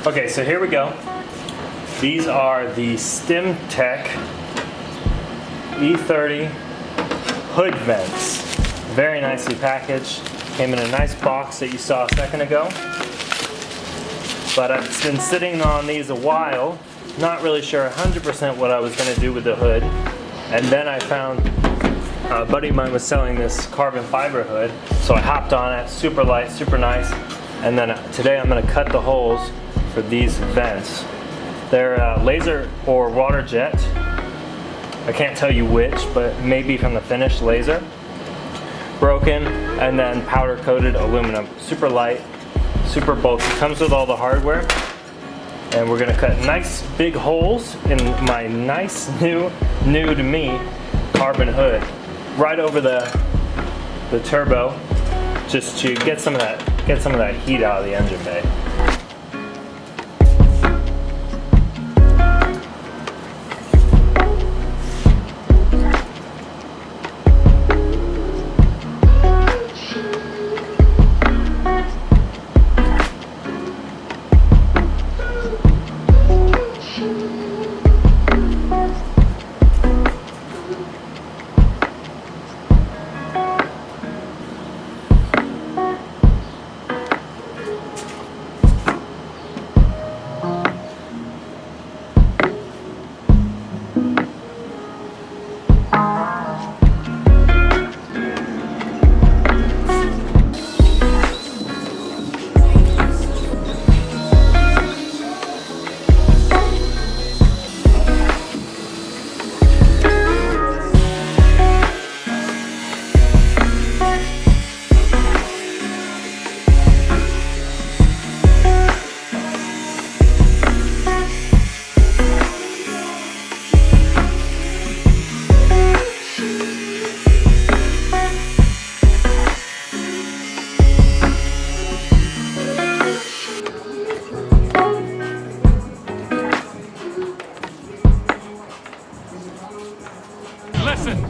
Okay, so here we go. These are the Stim Tech E30 hood vents. Very nicely packaged. Came in a nice box that you saw a second ago. But I've been sitting on these a while, not really sure 100% what I was going to do with the hood. And then I found a buddy of mine was selling this carbon fiber hood, so I hopped on it. Super light, super nice. And then today I'm going to cut the holes for these vents. They're laser or water jet. I can't tell you which, but maybe from the finished laser. Broken and then powder coated aluminum. Super light, super bulky. Comes with all the hardware. And we're gonna cut nice big holes in my nice new to me carbon hood. Right over the turbo, just to get some of that heat out of the engine bay. Listen.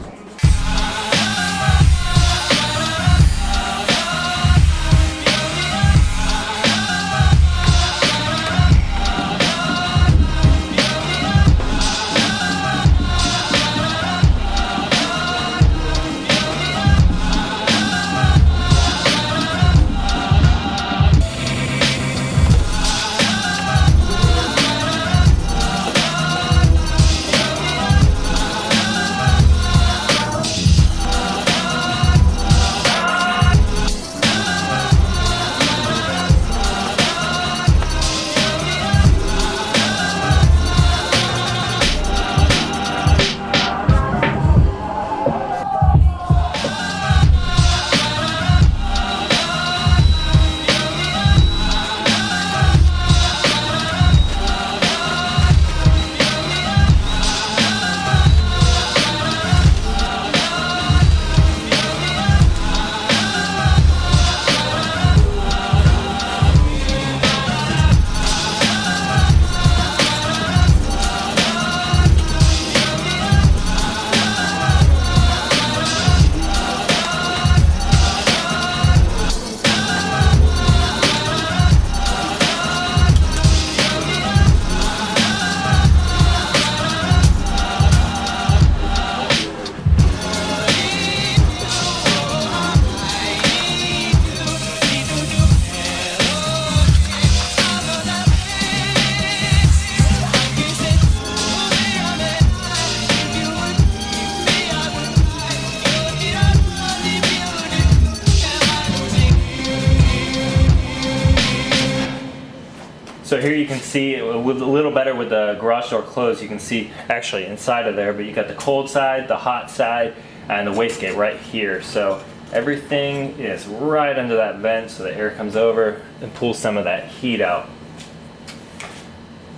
So here you can see, with a little better with the garage door closed, you can see actually inside of there, but you got the cold side, the hot side, and the wastegate right here. So everything is right under that vent, so the air comes over and pulls some of that heat out.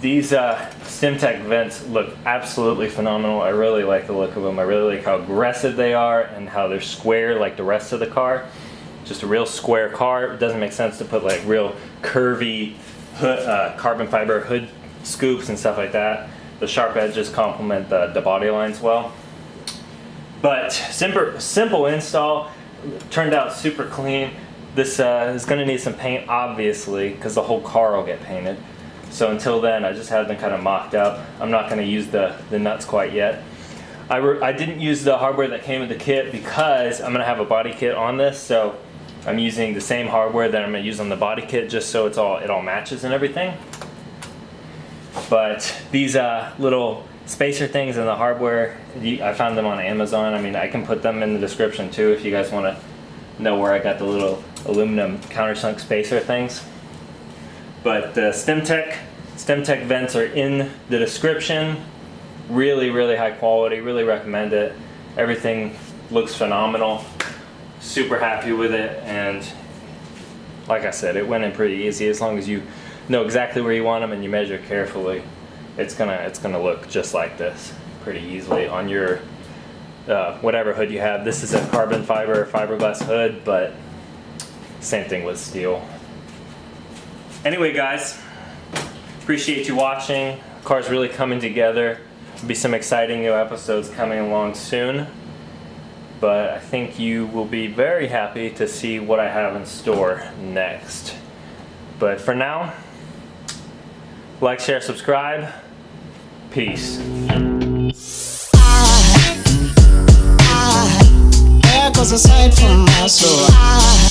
These Stim Tech vents look absolutely phenomenal. I really like the look of them. I really like how aggressive they are and how they're square like the rest of the car. Just a real square car. It doesn't make sense to put like real curvy hood, carbon fiber hood scoops and stuff like that. The sharp edges complement the body lines well. But simple install. Turned out super clean. This is going to need some paint, obviously, because the whole car will get painted. So until then, I just had them kind of mocked up. I'm not going to use the nuts quite yet. I didn't use the hardware that came with the kit because I'm going to have a body kit on this, so I'm using the same hardware that I'm going to use on the body kit just so it all matches and everything. But these little spacer things and the hardware, I found them on Amazon. I mean, I can put them in the description too if you guys want to know where I got the little aluminum countersunk spacer things. But the Stim Tech vents are in the description. Really, really high quality, really recommend it. Everything looks phenomenal. Super happy with it, and like I said, it went in pretty easy. As long as you know exactly where you want them and you measure carefully, it's gonna look just like this pretty easily on your whatever hood you have. This is a carbon fiber fiberglass hood, but same thing with steel. Anyway guys, appreciate you watching. The car's really coming together. There'll be some exciting new episodes coming along soon, but I think you will be very happy to see what I have in store next. But for now, like, share, subscribe. Peace. There goes a sight from my soul.